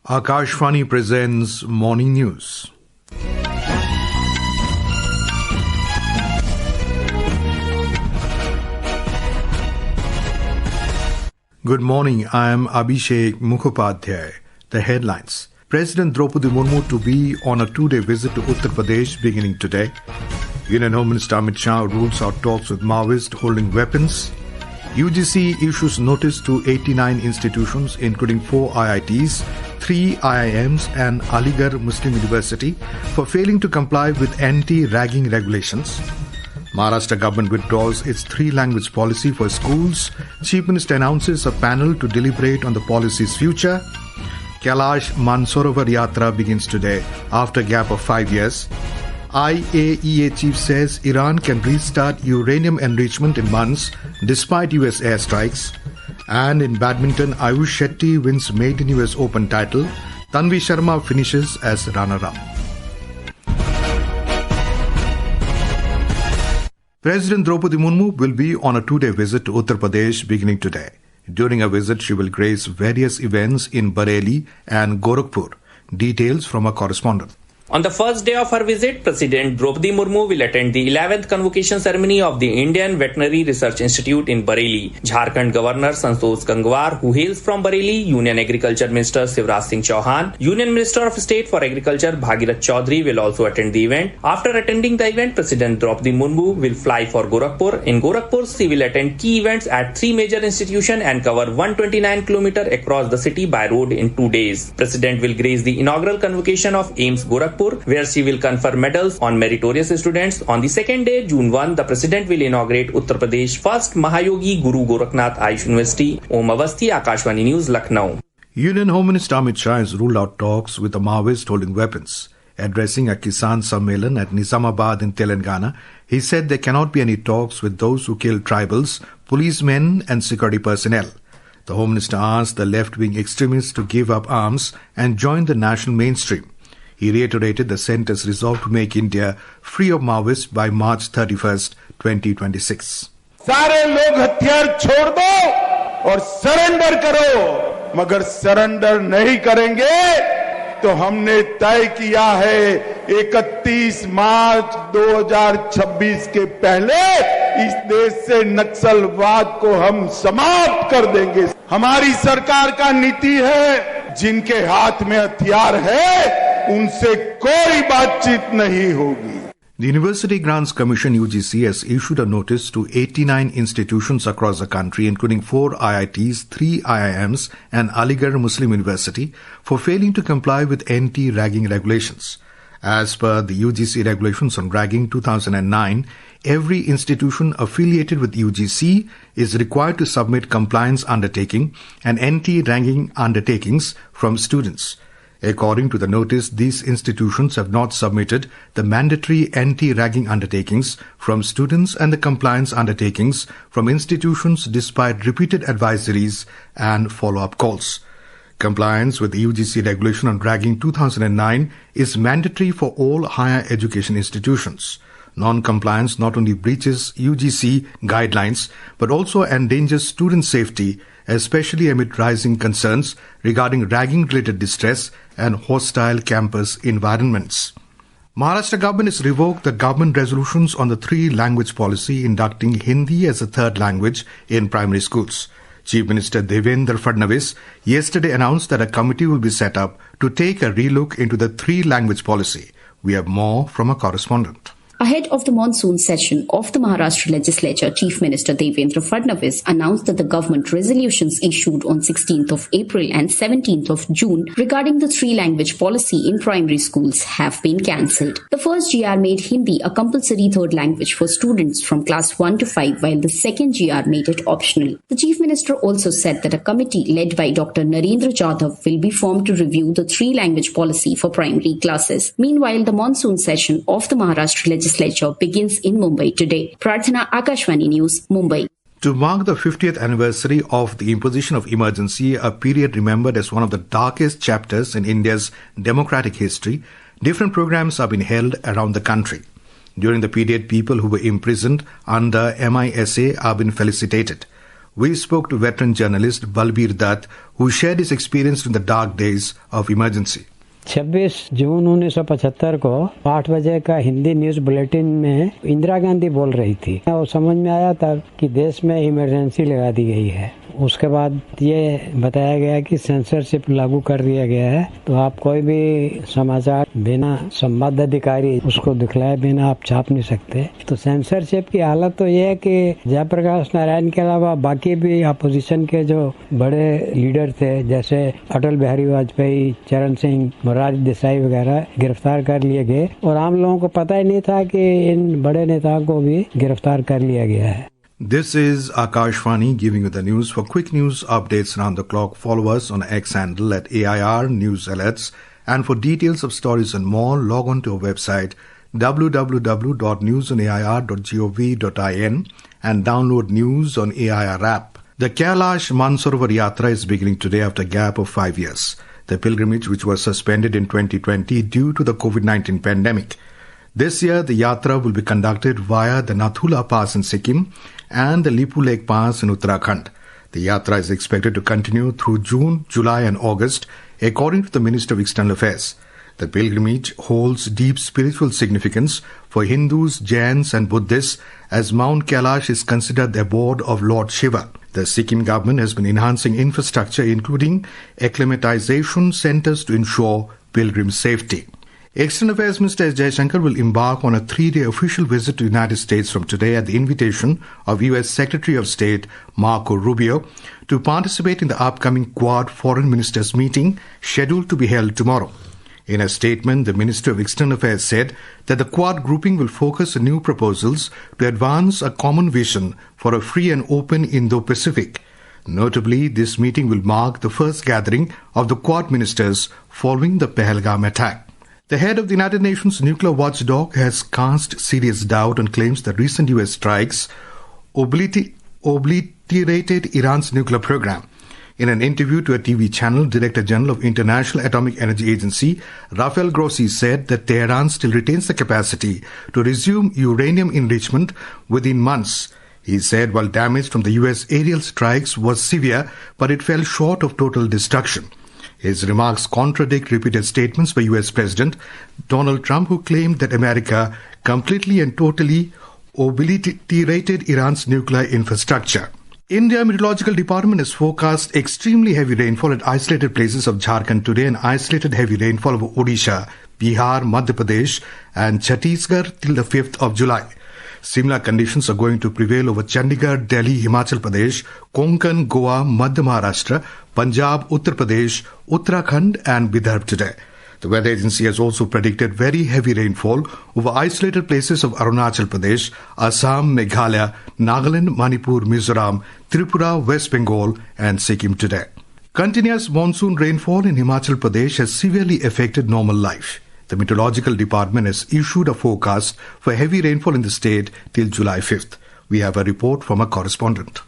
Akashvani presents Morning News. Good morning, I am Abhishek Mukhopadhyay. The headlines. President Droupadi Murmu to be on a 2-day visit to Uttar Pradesh beginning today. Union Home Minister Amit Shah rules out talks with Maoists holding weapons. UGC issues notice to 89 institutions including 4 IITs, 3 IIMs and Aligarh Muslim University for failing to comply with anti-ragging regulations. Maharashtra government withdraws its 3-language policy for schools. Chief Minister announces a panel to deliberate on the policy's future. Kailash Mansarovar Yatra begins today after a gap of 5 years. IAEA Chief says Iran can restart uranium enrichment in months despite US airstrikes. And in badminton, Ayush Shetty wins maiden US Open title. Tanvi Sharma finishes as runner-up. President Droupadi Murmu will be on a 2-day visit to Uttar Pradesh beginning today. During a visit, she will grace various events in Bareilly and Gorakhpur. Details from our correspondent. On the first day of her visit, President Droupadi Murmu will attend the 11th convocation ceremony of the Indian Veterinary Research Institute in Bareilly. Jharkhand Governor Santosh Gangwar, who hails from Bareilly, Union Agriculture Minister Shivraj Singh Chauhan, Union Minister of State for Agriculture Bhagirath Chaudhary will also attend the event. After attending the event, President Droupadi Murmu will fly for Gorakhpur. In Gorakhpur, she will attend key events at 3 major institutions and cover 129 km across the city by road in 2 days. President will grace the inaugural convocation of AIMS Gorakhpur, where she will confer medals on meritorious students. On the second day, June 1, the President will inaugurate Uttar Pradesh first Mahayogi Guru Gorakhnath Ayush University. Om Avasthi, Akashvani News, Lucknow. Union Home Minister Amit Shah has ruled out talks with the Maoists holding weapons. Addressing a Kisan Sammelan at Nizamabad in Telangana, he said there cannot be any talks with those who kill tribals, policemen and security personnel. The Home Minister asked the left-wing extremists to give up arms and join the national mainstream. He reiterated the centre's resolve to make India free of Maoists by March 31st, 2026. सारे लोग हथियार छोड़ दो और surrender करो, मगर surrender नहीं करेंगे तो हमने तय किया है 31 मार्च 2026 के पहले इस देश से नक्सलवाद को हम समाप्त कर देंगे. हमारी सरकार का नीति है, जिनके हाथ में हथियार है उनसे कोई बातचीत नहीं होगी. The University Grants Commission UGC has issued a notice to 89 institutions across the country, including 4 IITs, 3 IIMs and Aligarh Muslim University, for failing to comply with anti-ragging regulations. As per the UGC regulations on ragging 2009, every institution affiliated with UGC is required to submit compliance undertaking and anti-ragging undertakings from students. According to the notice, these institutions have not submitted the mandatory anti-ragging undertakings from students and the compliance undertakings from institutions despite repeated advisories and follow-up calls. Compliance with the UGC regulation on ragging 2009 is mandatory for all higher education institutions. Non-compliance not only breaches UGC guidelines but also endangers student safety, especially amid rising concerns regarding ragging-related distress and hostile campus environments. Maharashtra government has revoked the government resolutions on the 3-language policy inducting Hindi as a 3rd language in primary schools. Chief Minister Devendra Fadnavis yesterday announced that a committee will be set up to take a relook into the 3-language policy. We have more from a correspondent. Ahead of the monsoon session of the Maharashtra legislature, Chief Minister Devendra Fadnavis announced that the government resolutions issued on 16th of April and 17th of June regarding the 3-language policy in primary schools have been cancelled. The first GR made Hindi a compulsory 3rd language for students from class 1 to 5, while the second GR made it optional. The Chief Minister also said that a committee led by Dr. Narendra Jadhav will be formed to review the 3-language policy for primary classes. Meanwhile, the monsoon session of the Maharashtra legislature begins in Mumbai today. Prarthana, Akashvani News, Mumbai. To mark the 50th anniversary of the imposition of emergency, a period remembered as one of the darkest chapters in India's democratic history, different programs have been held around the country. During the period, people who were imprisoned under MISA have been felicitated. We spoke to veteran journalist Balbir Dutt, who shared his experience in the dark days of emergency. 26 जून 1975 को 8 बजे का Hindi news bulletin में इंदिरा गांधी बोल रही थी और समझ में आया था कि देश में इमरजेंसी लगा दी गई है। उसके बाद ये बताया गया कि सेंसरशिप लागू कर दिया गया है, तो आप कोई भी समाचार बिना संवाद अधिकारी उसको दिखलाए बिना आप छाप नहीं सकते। तो सेंसरशिप की हालत तो ये है कि जयप्रकाश नारायण के अलावा बाकी भी अपोजिशन के जो बड़े लीडर थे, जैसे अटल बिहारी वाजपेयी, चरण सिंह, मोरारजी देसाई वगैरह गिरफ्तार कर लिए गए और आम लोगों को पता ही नहीं था कि इन बड़े नेताओं को भी गिरफ्तार कर लिया गया है। This is Akashvani giving you the news. For quick news updates around the clock, follow us on X handle at AIR News Alerts. And for details of stories and more, log on to our website www.newsonair.gov.in and download News on AIR app. The Kailash Mansarovar Yatra is beginning today after a gap of 5 years. The pilgrimage, which was suspended in 2020 due to the COVID-19 pandemic. This year, the Yatra will be conducted via the Nathula Pass in Sikkim and the Lipu Lake Pass in Uttarakhand. The Yatra is expected to continue through June, July and August, according to the Minister of External Affairs. The pilgrimage holds deep spiritual significance for Hindus, Jains and Buddhists, as Mount Kailash is considered the abode of Lord Shiva. The Sikkim government has been enhancing infrastructure, including acclimatization centers to ensure pilgrim safety. External Affairs Minister S. Jaishankar will embark on a 3-day official visit to the United States from today at the invitation of U.S. Secretary of State Marco Rubio to participate in the upcoming Quad Foreign Ministers meeting scheduled to be held tomorrow. In a statement, the Minister of External Affairs said that the Quad grouping will focus on new proposals to advance a common vision for a free and open Indo-Pacific. Notably, this meeting will mark the first gathering of the Quad ministers following the Pahalgam attack. The head of the United Nations nuclear watchdog has cast serious doubt on claims that recent U.S. strikes obliterated Iran's nuclear program. In an interview to a TV channel, Director General of International Atomic Energy Agency, Rafael Grossi, said that Tehran still retains the capacity to resume uranium enrichment within months. He said while damage from the U.S. aerial strikes was severe, but it fell short of total destruction. His remarks contradict repeated statements by U.S. President Donald Trump, who claimed that America completely and totally obliterated Iran's nuclear infrastructure. India Meteorological Department has forecast extremely heavy rainfall at isolated places of Jharkhand today and isolated heavy rainfall over Odisha, Bihar, Madhya Pradesh and Chhattisgarh till the 5th of July. Similar conditions are going to prevail over Chandigarh, Delhi, Himachal Pradesh, Konkan, Goa, Madhya Maharashtra, Punjab, Uttar Pradesh, Uttarakhand and Vidarbha today. The weather agency has also predicted very heavy rainfall over isolated places of Arunachal Pradesh, Assam, Meghalaya, Nagaland, Manipur, Mizoram, Tripura, West Bengal and Sikkim today. Continuous monsoon rainfall in Himachal Pradesh has severely affected normal life. The Meteorological Department has issued a forecast for heavy rainfall in the state till July 5th. We have a report from a correspondent.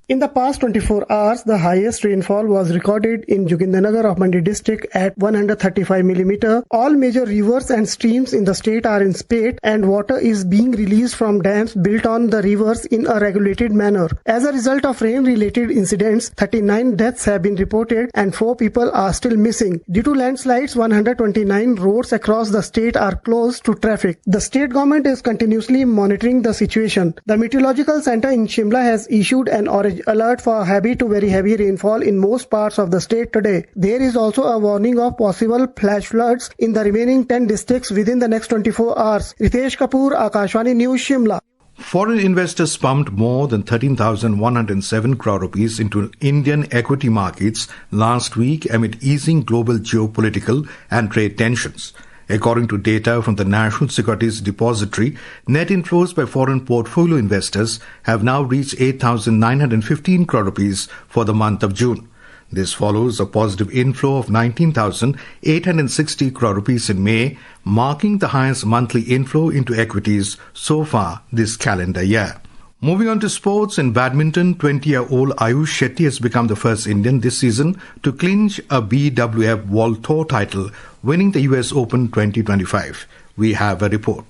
In the past 24 hours, the highest rainfall was recorded in Jogindanagar of Mandi district at 135 mm. All major rivers and streams in the state are in spate and water is being released from dams built on the rivers in a regulated manner. As a result of rain-related incidents, 39 deaths have been reported and 4 people are still missing. Due to landslides, 129 roads across the state are closed to traffic. The state government is continuously monitoring the situation. The Meteorological Center in Shimla has issued an orange alert for heavy to very heavy rainfall in most parts of the state today. There is also a warning of possible flash floods in the remaining 10 districts within the next 24 hours. Ritesh Kapoor, Akashvani News, Shimla. Foreign investors pumped more than 13,107 crore rupees into Indian equity markets last week amid easing global geopolitical and trade tensions. According to data from the National Securities Depository, net inflows by foreign portfolio investors have now reached 8,915 crore rupees for the month of June. This follows a positive inflow of 19,860 crore rupees in May, marking the highest monthly inflow into equities so far this calendar year. Moving on to sports, in badminton, 20-year-old Ayush Shetty has become the first Indian this season to clinch a BWF World Tour title, winning the US Open 2025. We have a report.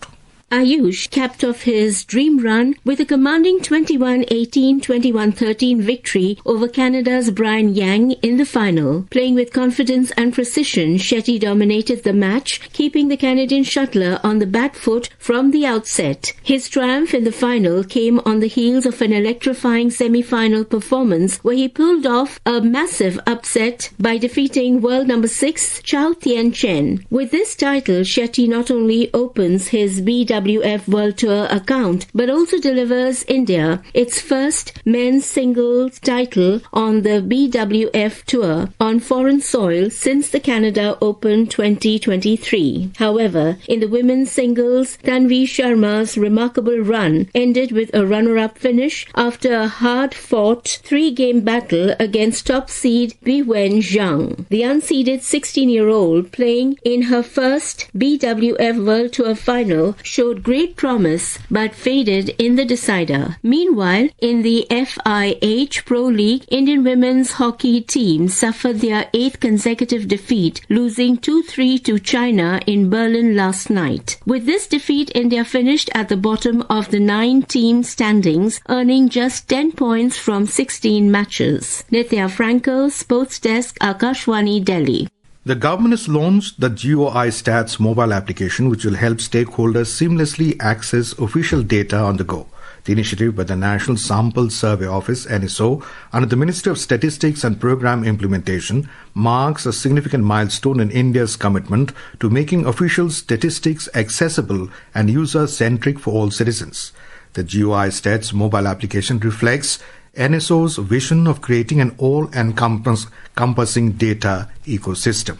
Ayush capped off his dream run with a commanding 21-18, 21-13 victory over Canada's Brian Yang in the final. Playing with confidence and precision, Shetty dominated the match, keeping the Canadian shuttler on the back foot from the outset. His triumph in the final came on the heels of an electrifying semi-final performance where he pulled off a massive upset by defeating world number 6 Chao Tien-chen. With this title, Shetty not only opens his BWF World Tour account but also delivers India its first men's singles title on the BWF Tour on foreign soil since the Canada Open 2023. However, in the women's singles, Tanvi Sharma's remarkable run ended with a runner-up finish after a hard-fought 3-game battle against top seed Biwen Zhang. The unseeded 16-year-old, playing in her first BWF World Tour final, showed great promise but faded in the decider. Meanwhile, in the FIH Pro League, Indian women's hockey team suffered their 8th consecutive defeat, losing 2-3 to China in Berlin last night. With this defeat, India finished at the bottom of the 9-team standings, earning just 10 points from 16 matches. Nitya Frankel, Sports Desk, Akashwani, Delhi. The government has launched the GOI Stats mobile application, which will help stakeholders seamlessly access official data on the go. The initiative by the National Sample Survey Office, NSO, under the Ministry of Statistics and Program Implementation, marks a significant milestone in India's commitment to making official statistics accessible and user-centric for all citizens. The GOI Stats mobile application reflects NSO's vision of creating an all-encompassing data ecosystem.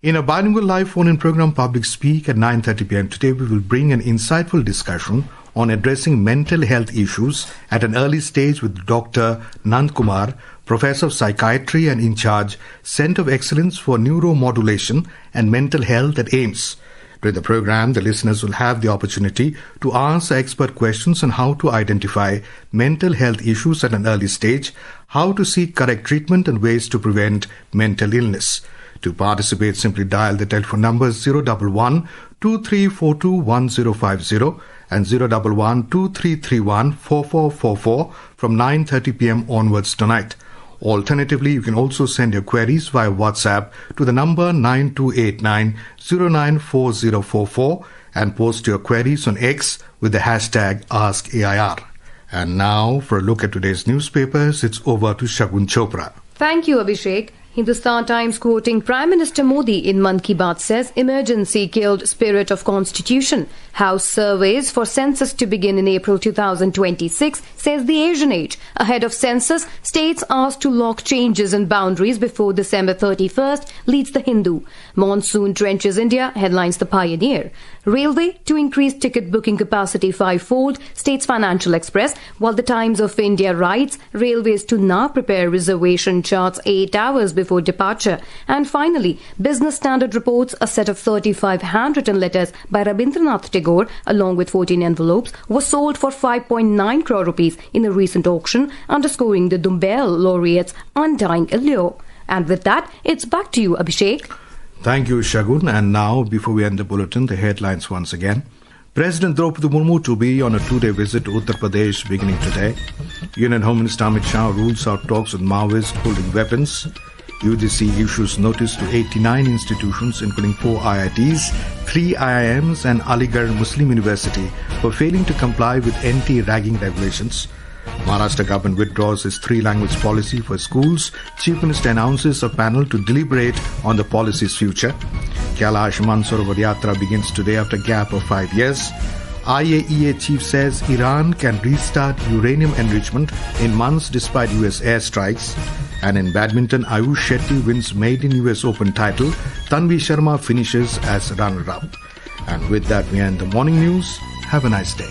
In a bilingual live phone-in program, Public Speak at 9:30 p.m. today, we will bring an insightful discussion on addressing mental health issues at an early stage with Dr. Nand Kumar, Professor of Psychiatry and in charge Centre of Excellence for Neuromodulation and Mental Health at AIIMS. During the program, the listeners will have the opportunity to answer expert questions on how to identify mental health issues at an early stage, how to seek correct treatment and ways to prevent mental illness. To participate, simply dial the telephone numbers 011-2342-1050 and 011-2331-4444 from 9:30 p.m. onwards tonight. Alternatively, you can also send your queries via WhatsApp to the number 9289094044 and post your queries on X with the hashtag AskAIR. And now, for a look at today's newspapers, it's over to Shagun Chopra. Thank you, Abhishek. Hindustan Times quoting Prime Minister Modi in Mann Ki Baat says emergency killed spirit of constitution. House surveys for census to begin in April 2026, says the Asian Age. Ahead of census, states asked to lock changes and boundaries before December 31st, leads the Hindu. Monsoon trenches India, headlines the Pioneer. Railway to increase ticket booking capacity 5-fold, states Financial Express, while the Times of India writes Railways to now prepare reservation charts 8 hours before departure. And finally, Business Standard reports a set of 35 handwritten letters by Rabindranath Tagore, along with 14 envelopes, was sold for 5.9 crore rupees in a recent auction, underscoring the Nobel laureate's undying allure. And with that, it's back to you, Abhishek. Thank you, Shagun. And now, before we end the bulletin, the headlines once again. President Droupadi Murmu to be on a 2-day visit to Uttar Pradesh beginning today. Union Home Minister Amit Shah rules out talks with Maoists holding weapons. UGC issues notice to 89 institutions, including 4 IITs, 3 IIMs and Aligarh Muslim University for failing to comply with anti-ragging regulations. Maharashtra government withdraws its 3-language policy for schools. Chief Minister announces a panel to deliberate on the policy's future. Kailash Mansarovar Yatra begins today after a gap of 5 years. IAEA Chief says Iran can restart uranium enrichment in months despite US airstrikes. And in badminton, Ayush Shetty wins maiden US Open title. Tanvi Sharma finishes as runner-up. And with that, we end the morning news. Have a nice day.